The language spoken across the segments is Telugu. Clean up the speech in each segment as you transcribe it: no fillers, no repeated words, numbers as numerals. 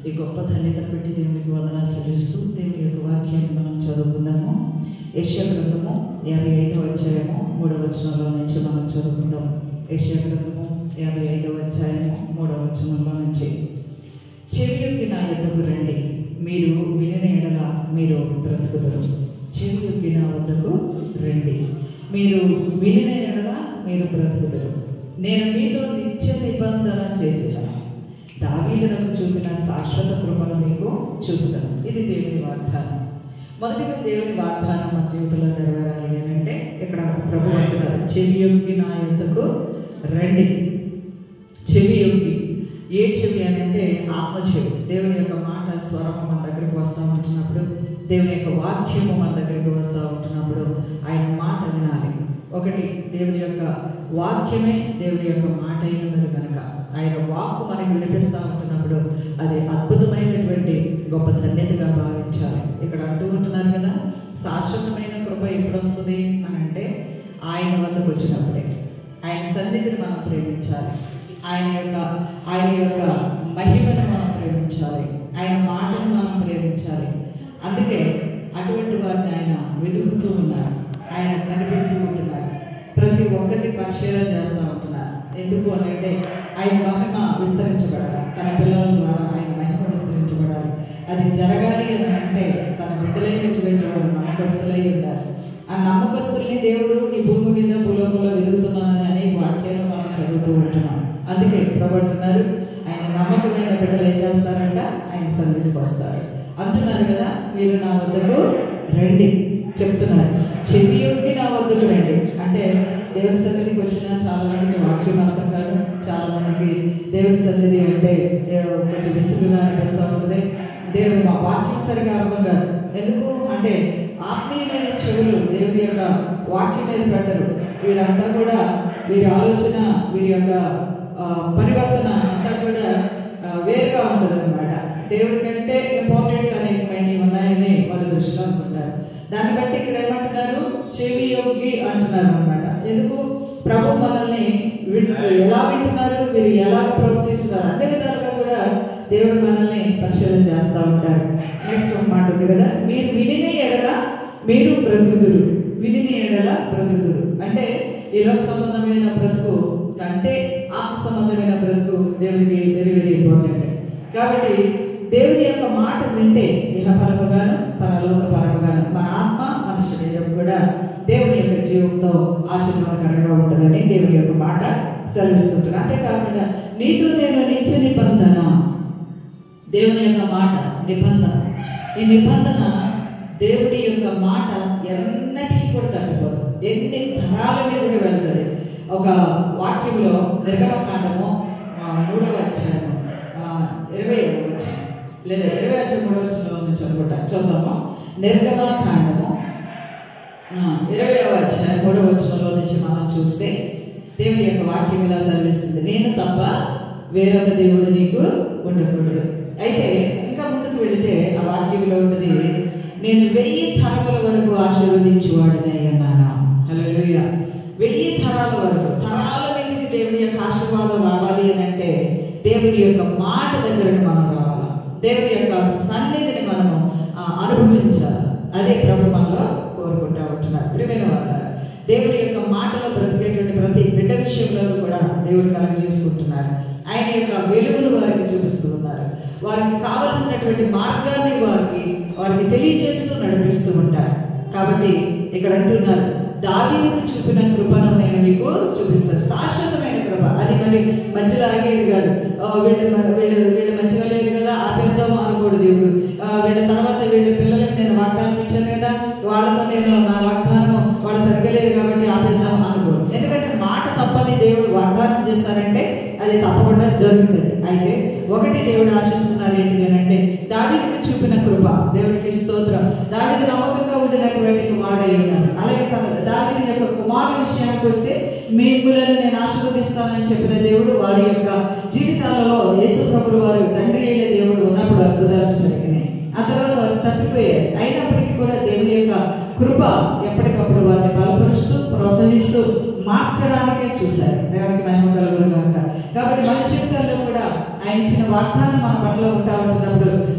ఈ గొప్ప ధన్యతను పెట్టి దేవునికి వందనాలు చెల్లిస్తూ దేవుని యొక్క వాక్యాన్ని మనం చదువుకుందాము. యెషయా గ్రంథము 55వ అధ్యాయము 3వ వచనంలో నుంచి మనం చదువుకుందాం. యెషయా గ్రంథము 55వ అధ్యాయము 3వ వచనంలో నుంచి, చెవియొగ్గి నా యొద్దకు రండి, మీరు వినిన ఎడల మీరు బ్రతుకుదురు. చెవియొగ్గి నా వద్దకు రండి, మీరు వినిన ఎడల మీరు బ్రతుకుదురు. నేను మీతో నిత్య నిబంధన చేసిన దావీదునకు చూపిన శాశ్వత కృపను మీకు చూపుతాను. ఇది దేవుని వాగ్దానం. మొదటిగా దేవుని వాగ్దానం మన జీవితంలో నెరవేరాలి అంటే ఇక్కడ ప్రభు అంటున్నారు, చెవియొగ్గి నా యొద్దకు రండి. చెవియొగ్గి, ఏ చెవి అని అంటే ఆత్మ చెవి. దేవుని యొక్క మాట స్వరం మన దగ్గరికి వస్తూ ఉంటున్నప్పుడు, దేవుని యొక్క వాక్యము మన దగ్గరికి వస్తూ ఉంటున్నప్పుడు ఆయన మాట వినాలి. ఒకటి, దేవుని యొక్క వాక్యమే దేవుని యొక్క మాట అయినది కనుక ఆయన వాక్కు మనకి వినిపిస్తూ ఉంటున్నప్పుడు అది అద్భుతమైనటువంటి గొప్ప ధన్యతగా భావించాలి. ఇక్కడ అంటూ ఉంటున్నారు కదా, శాశ్వతమైన కృప ఎప్పుడు వస్తుంది అని అంటే ఆయన వద్దకు వచ్చినప్పుడే. ఆయన సన్నిధిని మనం ప్రేమించాలి, ఆయన యొక్క మహిమను మనం ప్రేమించాలి, ఆయన మాటను మనం ప్రేమించాలి. అందుకే అటువంటి వారిని ఆయన వెతుకుతూ ఉన్నారు, ఆయన కనిపెడుతూ ఉంటున్నారు, ప్రతి ఒక్కరిని పరిశీలన చేస్తూ ఉంటున్నారు. ఎందుకు అని అంటే ఆయన మహిమ విస్తరించబడాలి, తన పిల్లల ద్వారా ఆయన మహిమ విస్తరించబడాలి. అది జరగాలి అని అంటే తన బిడ్డలైనటువంటి వారు నమ్మకస్తులై ఉండాలి. ఆ నమ్మకస్తుల్ని దేవుడు ఈ భూమి మీద భూలోకంలో వెతుకుతున్నానని అనేక వాక్యాలు మనం చదువుతూ ఉంటున్నాం. అందుకే ప్రభు అంటున్నారు, ఆయన నమ్మకమైన బిడ్డలు ఏం చేస్తారంట, ఆయన సన్నిధికి వస్తారు అంటున్నారు కదా. మీరు నా వద్దకు రండి చెప్తున్నారు, చెవియొగ్గి నా వద్దకు రండి అంటే దేవుని సన్నిధికి వచ్చిన చాలా మందికి వాక్యం అర్థం కాదు. చాలా మందికి దేవుని సన్నిధి అంటే కొంచెం విసుగుగా అనిపిస్తూ ఉంటుంది. దేవుడు మా వాక్యం సరిగా అర్థం కాదు. ఎందుకు అంటే ఆత్మీయమైన చెవులు దేవుని యొక్క వాక్యం మీద పెట్టరు. వీళ్ళంతా కూడా వీరి ఆలోచన, వీరి యొక్క పరివర్తన అంతా కూడా వేరుగా ఉంటుంది అనమాట. దేవుడి కంటే ఇంపార్టెంట్ అనేకమైనవి ఉన్నాయని వాళ్ళ దృష్టిలో అనుకుంటారు. దాన్ని బట్టి ఇక్కడ ఏమంటున్నారు, చెవియొగ్గి అంటున్నారు అనమాట. ఎందుకు? ప్రభు మనల్ని ఎలా వింటున్నారు, మీరు ఎలా ప్రవర్తిస్తున్నారు, అన్ని విధాలుగా కూడా దేవుడు మనల్ని పరిశీలన చేస్తూ ఉంటారు. నెక్స్ట్ ఒక మాట ఉంది కదా, మీరు వినిన ఎడల మీరు బ్రతుకుదురు. వినిన ఎడల బ్రతుకుదురు అంటే ఈ లోక సంబంధమైన బ్రతుకు అంటే ఆత్మ సంబంధమైన బ్రతుకు దేవుడికి వెరీ వెరీ ఇంపార్టెంట్. కాబట్టి దేవుని యొక్క మాట వింటే ఇహపరముగాను పరలోక పరముగాను మన ఆత్మ మన శరీరం కూడా దేవుని యొక్క జీవంతో ఆశీర్వాదకరంగా ఉంటుందని దేవుని యొక్క మాట సెలవిస్తుంటారు. అంతేకాకుండా నీతో నేను నిత్య నిబంధన, దేవుని యొక్క మాట నిబంధన. ఈ నిబంధన దేవుడి యొక్క మాట ఎన్నటికీ కూడా తగ్గిపోదు, ఎన్ని తరాల మీదకి వెళ్తుంది. ఒక వాక్యంలో నిర్గమకాండము 3వ అధ్యాయము 20వ వచనం లేదా 20వ అధ్యాయం 3వ వచనంలో నుంచి అనుకుంటా చదువుతాము. నిర్గమకాండము 20వ అధ్యాయం 3వ వచనంలో నుంచి మనం చూస్తే దేవుని యొక్క వాక్యం ఇలా సెలవిస్తుంది, నేను తప్ప వేరొక దేవుడు నీకు ఉండకూడదు. అయితే ఇంకా ముందుకు వెళితే ఆ వాక్యంలో ఉంటుంది, నేను 1000 తరముల వరకు ఆశీర్వదించేవాడిని అన్నాను. హల్లెలూయా. 1000 తరాల వరకు, తరాల మీదకి దేవుని యొక్క ఆశీర్వాదం రావాలి అని అంటే దేవుని యొక్క మాట దగ్గరకు మనం రావాలి, దేవుని యొక్క సన్నిధిని మనము అనుభవించాలి. అదే ప్రభు మనలో కోరుకుంటూ ఉంటున్నారు. ప్రియమైన వారు, దేవుని యొక్క మాటలో బ్రతికేటువంటి ప్రతి బిడ్డ విషయంలో కూడా దేవుడు కలుగజేసుకుంటున్నారు. ఆయన యొక్క వెలుగును వారికి చూపిస్తూ ఉన్నారు. వారికి కావలసినటువంటి మార్గాన్ని వారికి తెలియజేస్తూ నడిపిస్తూ ఉంటారు. కాబట్టి ఇక్కడ అంటున్నారు, దావీదుకు చూపిన కృపను నేను మీకు చూపిస్తాను. శాశ్వతమైన కృప. అది మరి మధ్యలో ఆగేది కాదు. వీళ్ళు మంచిగా లేదు కదా ఆపేద్దాం అనుకోడు దేవుడు. వీళ్ళ తర్వాత వీళ్ళ పిల్లలకి నేను వాగ్దానం ఇచ్చాను కదా, వాళ్ళతో నేను నా వాగ్దానం వాళ్ళు సరిగ్గా లేదు కాబట్టి ఆపేద్దాం అనుకోడు. ఎందుకంటే మాట తప్పని దేవుడు వాగ్దానం చేస్తారంటే అది తప్పకుండా జరుగుతుంది. అయితే ఒకటి దేవుడు ఆశిస్తున్నారు ఏంటిది అంటే దావీదుకు చూపిన కృప. దేవుడికి స్తోత్రం. దావీదు నమ్మకంగా ఉండినటువంటి వాడై ఉన్నారు. అలాగే దావీదు యొక్క కుమారుల విషయానికి వస్తే మీ పిల్లలను నేను ఆశీర్వదిస్తానని చెప్పిన దేవుడు వారి యొక్క జీవితాలలో యేసు ప్రభువు వారు తండ్రి అయిన దేవుడు ఉన్నప్పుడు అద్భుతాలు జరిగినాయి. ఆ తర్వాత వారు తప్పిపోయారు. అయినప్పటికీ కూడా దేవుని యొక్క కృప ఎప్పటికప్పుడు వారిని బలపరుస్తూ ప్రోత్సహిస్తూ మార్చడానికే చూశారు. దేవునికి మహిమ కలుగును గాక. కాబట్టి మన జీవితాల్లో కూడా ఆయన ఇచ్చిన వాగ్దానం మన పట్ల ఉంటా ఉంటున్నప్పుడు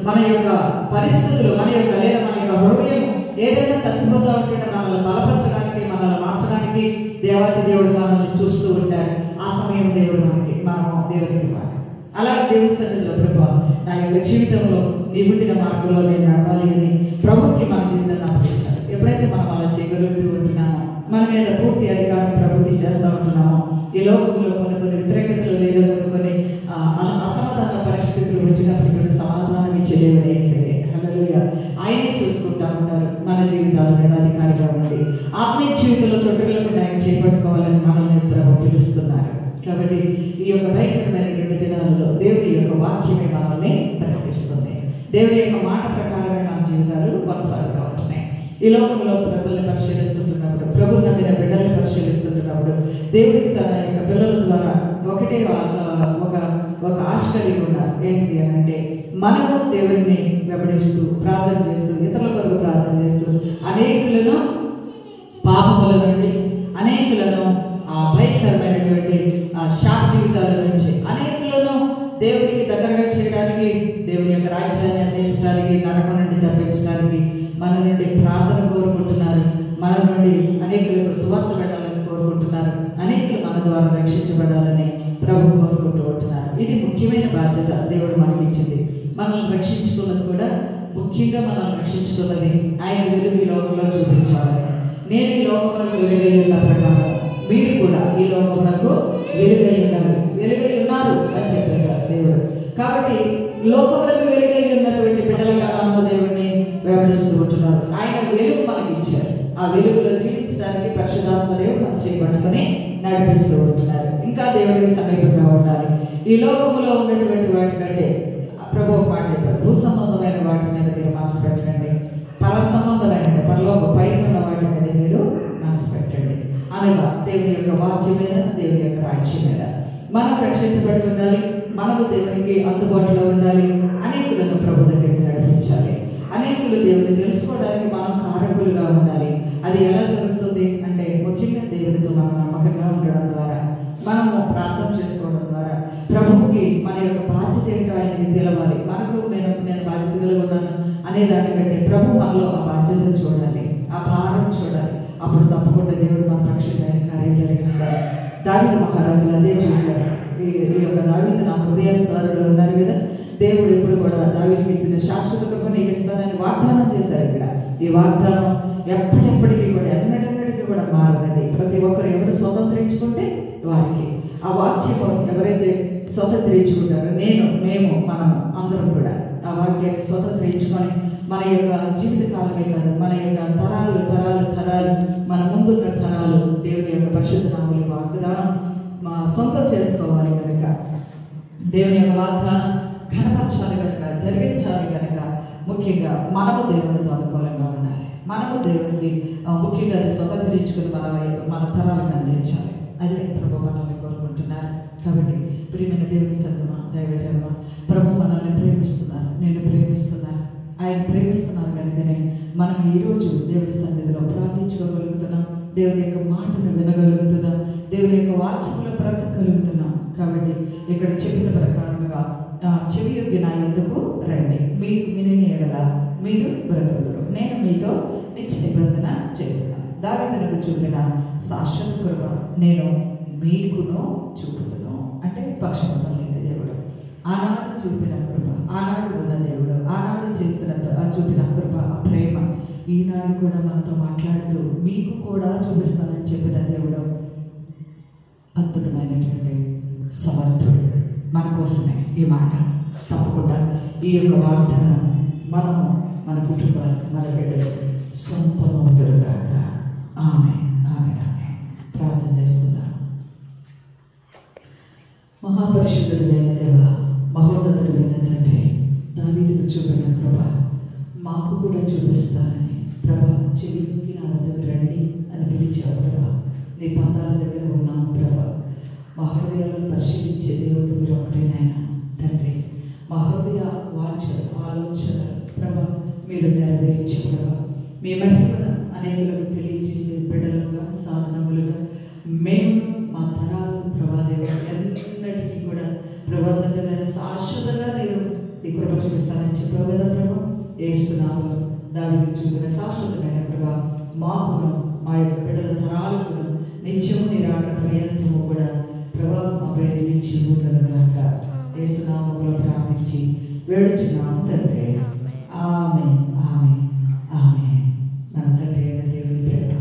మన యొక్క పరిస్థితులు, మన యొక్క లేదా మన యొక్క హృదయం ఏదైనా తగ్గిపోతూ ఉంటుంటే మనల్ని బలపరచడానికి, మనల్ని మార్చడానికి దేవాతి దేవుడు మనల్ని చూస్తూ ఉంటారు. ఆ సమయం దేవుడు మనం దేవుడికి ఇవ్వాలి. అలాగే దేవుడి సన్నిధిలో ప్రభువా, నా యొక్క జీవితంలో నీ పుట్టిన మార్గంలో నేను నడవాలి అని ప్రభుకి మన జీవితాన్ని అప్పగించాలి. ఎప్పుడైతే మనం అలా చేయగలుగుతూ ఉంటున్నామో, మన మీద పూర్తి అధికారం ప్రభుకి చేస్తూ ఉంటున్నామో, ఈ లోకంలో కొన్ని వ్యతిరేకతలు లేదా కొన్ని అసమాధాన పరిస్థితులు వచ్చినప్పుడు సమాధానం ఇచ్చే దేవుడు యేసయ్యే. హల్లెలూయా. ఆయనే చూసుకుంటా ఉంటారు మన జీవితాల మీద అధికారిగా ఉండి. ఆత్మీయ జీవితంలో తొట్టులకు ఆయన చేపట్టుకోవాలని మనల్ని ప్రభు పిలుస్తున్నారు. కాబట్టి ఈ యొక్క భయంకరమైనటువంటి దినాలలో దేవుడి యొక్క వాక్యమే మనల్ని ప్రకటిస్తుంది. దేవుడి యొక్క మాట ప్రకారమే మన జీవితాలు కొనసాగుతూ ఉంటున్నాయి. ఈ లోకంలో ప్రజల్ని పరిశీలిస్తుంటున్నప్పుడు, ప్రభు నమ్మిన బిడ్డల్ని పరిశీలిస్తుంటున్నప్పుడు దేవుడికి తన యొక్క పిల్లల ద్వారా ఒకటే ఒక ఆశ కలిగి ఉన్నారు. ఏంటి అని అంటే, మనము దేవుడిని వెంబడిస్తూ ప్రార్థన చేస్తూ ఇతరుల కొరకు ప్రార్థన చేస్తూ అనేకులను పాపముల నుండి, అనేకులను భయంకరమైనటువంటి శాప జీవితాల నుంచి, అనేకులను దేవుడికి దగ్గరగా చేయడానికి, దేవుని యొక్క రాజ్యాన్ని అందించడానికి, నరకం నుండి తప్పించడానికి మన నుండి ప్రార్థన కోరుకుంటున్నారు. మన నుండి అనేకులకు సువార్త పెట్టాలని కోరుకుంటున్నారు. అనేకులు మన ద్వారా రక్షించబడాలని ప్రభు కోరుకుంటూ ఉంటున్నారు. ఇది ముఖ్యమైన బాధ్యత దేవుడు మనకి ఇచ్చింది. మనల్ని రక్షించుకున్నది కూడా, ముఖ్యంగా మనల్ని రక్షించుకున్నది ఆయన వెలుగు ఈ లోకంలో చూపించాలని. నేను ఈ లోకములకు వెలుగై ఉన్న ప్రకారం మీరు కూడా ఈ లోకములకు వెలుగై ఉన్నారు, వెలుగై ఉన్నారు అని చెప్పేశారు దేవుడు. కాబట్టి లోకములకు వెలుగై ఉన్నటువంటి బిడ్డలుగా మనము దేవుడిని వెంబడిస్తూ ఉంటున్నారు. ఆయన వెలుగు మనకి ఇచ్చారు. ఆ వెలుగులో జీవించడానికి పరిశుద్ధాత్మ దేవుడు మనం చేపట్టుకొని నడిపిస్తూ ఉంటున్నారు. ఇంకా దేవుడికి సమీపంగా ఉండాలి. ఈ లోకములో ఉన్నటువంటి వాటి కంటే ప్రభు ఒక మాట చెప్పారు, భూ సంబంధమైన వాటి మీద మీరు మనసు పెట్టండి, పర సంబంధమైన పరలోక పైన ఉన్న వాటి మీద మీరు మనసు పెట్టండి. అనగా దేవుని యొక్క వాక్యం మీద, దేవుని యొక్క రాజ్యం మీద మనం రక్షించబడి ఉండాలి. మనము దేవునికి అందుబాటులో ఉండాలి. అనేకులను ప్రభు దగ్గరికి నడిపించాలి. అనేకులు దేవుని తెలుసుకోవడానికి మనం కారకులుగా ఉండాలి. అది ఎలా జరుగుతుంది అంటే, ముఖ్యంగా దేవుడితో మనం నమ్మకంగా ఉండడం ద్వారా, మనము ప్రార్థన చేసుకోవడం ద్వారా, ప్రభువుకి మన యొక్క బాధ్యత ఏంటో ఆయనకి తెలవాలి. మనకు నేను బాధ్యత కలిగి ఉన్నాను అనే దానికంటే ప్రభు మనలో ఆ బాధ్యత చూడాలి, ఆ భారం చూడాలి. అప్పుడు తప్పకుండా దేవుడు మన పక్షంగా కార్యం జరిగిస్తారు. దావీదు మహారాజులు అదే చూశారు. ఈ యొక్క దావీదు నా హృదయానుసారులు ఉన్నారు కదా, దేవుడు ఎప్పుడు కూడా దావీదుకి ఇచ్చిన శాశ్వత కృప నీకు ఇస్తానని వాగ్దానం చేశారు. ఇక్కడ ఈ వాగ్దానం ఎప్పటికీ కూడా ఎన్నటికీ కూడా మారినది. ప్రతి ఒక్కరు ఎవరు స్వతంత్రించుకుంటే వారికి ఆ వాక్యము ఎవరైతే స్వతంత్రించుకుంటారో, మేము మనము అందరం కూడా ఆ వాక్యాన్ని స్వతంత్రించుకొని మన యొక్క జీవితకాలమే కాదు, మన యొక్క తరాలు మన ముందున్న తరాలు దేవుని యొక్క పరిశుద్ధ నామముల వాగ్దానం సొంతం చేసుకోవాలి కనుక, దేవుని యొక్క వాగ్దానం కనపరచాలి కనుక, జరిగించాలి కనుక, ముఖ్యంగా మనము దేవునితో అనుకూలంగా ఉండాలి. మనము దేవునికి ముఖ్యంగా అది స్వతంత్రించుకుని మన తరాలకు అందించాలి. అదే ప్రభు మనల్ని కోరుకుంటున్నారు. కాబట్టి ప్రియమైన దేవుని సంగమ, దైవజన్మ, ప్రభు మనల్ని ప్రేమిస్తున్నారు, నేను ప్రేమిస్తున్నాను, ఆయన ప్రేమిస్తున్నారు కనుకనే మనం ఈరోజు దేవుని సన్నిధిలో ప్రార్థించుకోగలుగుతున్నాం, దేవుని యొక్క మాటను వినగలుగుతున్నాం, దేవుని యొక్క వాక్యంలో బ్రతకగలుగుతున్నాం. కాబట్టి ఇక్కడ చెప్పిన ప్రకారంగా చెవి యొగ్గి నా యొద్దకు రండి, మీకు వినిన ఎడల మీరు బ్రతుకుదురు, నేను మీతో నిత్య నిబంధన చేస్తున్నాను. దావీదునకు చూపిన శాశ్వత కృప నేను మీకును చూపుతును. అంటే పక్షపాతం లేని దేవుడు, ఆనాడు చూపిన కృప, ఆనాడు ఉన్న దేవుడు, ఆనాడు చూపిన కృప, ఆ ప్రేమ ఈనాడు కూడా మనతో మాట్లాడుతూ మీకు కూడా చూపిస్తానని చెప్పిన దేవుడు అద్భుతమైనటువంటి సమర్థుడు. మన కోసమే ఈ మాట. తప్పకుండా ఈ యొక్క వాగ్దానం మనము, మన కుటుంబాలు, మన బిడ్డలు సొంతమవుతారుగాక. ఆమేన్, ఆమేన్, ఆమేన్. ప్రార్థన చేస్తున్నాను. మహాపరిశుద్ధుడు అయిన దేవ, మహోన్నతుడు అయిన తండ్రి, దావీదుకు చూపిన కృప మాకు కూడా చూపిస్తానని ప్రభా, చెవికి నా వద్దకు రండి అని పిలిచావు ప్రభా. నీ పాదాల దగ్గర ఉన్నాం ప్రభా. మా హృదయాలను పరిశీలించే దేవుడు మీరు ఒక్కరేనైనా తండ్రి. మా హృదయ వాంఛలు, ఆలోచనలు ప్రభా మీరు నెరవేర్చి ప్రభా, మీ మహిమను అనేకులకు తెలియజేసే బిడ్డలుగా, సాధనములుగా మేము మా తరాలు ప్రభా దేవ ఎన్నటికీ కూడా ప్రభా తండ్రి శాశ్వతంగా నేను నీ కృప చూపిస్తానని చెప్పావు కదా ప్రభా. యేసునామములో దావీదు చూపిన శాశ్వతమైన కృప మాకును మా యొక్క బిడ్డల తరాలకును నిత్యము నీ రాకడ పర్యంతము కూడా ప్రభా మాపై నిలిచి ఉండను గాక. యేసునామములో ప్రార్థించి వేడుచున్నాము తండ్రి. ఆమేన్, ఆమేన్, ఆమేన్. మన తండ్రి అయిన దేవుని ప్రేమ,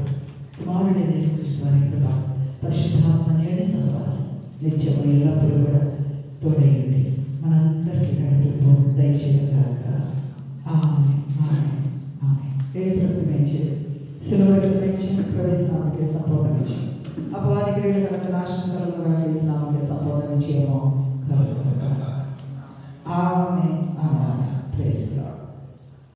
కుమారుడైన యేసుక్రీస్తు వారి కృప, పరిశుద్ధాత్మ నేడు సహవాసం నిత్యము ఎల్లప్పుడూ కూడా తోడైండి మనందరికీ నడిపింపు దయచేయను గాక. ఆమేన్, ఆమేన్, ఆమేన్. యేసు రక్తమిచ్చి సిలువలో ఇచ్చిన ప్రవేశనామకే సంపూర్ణమిచ్చి అపవాది క్రియల కనుక నాశనం కలుగుగా చేసినామకే సంపూర్ణమిచ్చేమో కలుగుగా. ఆమేన్.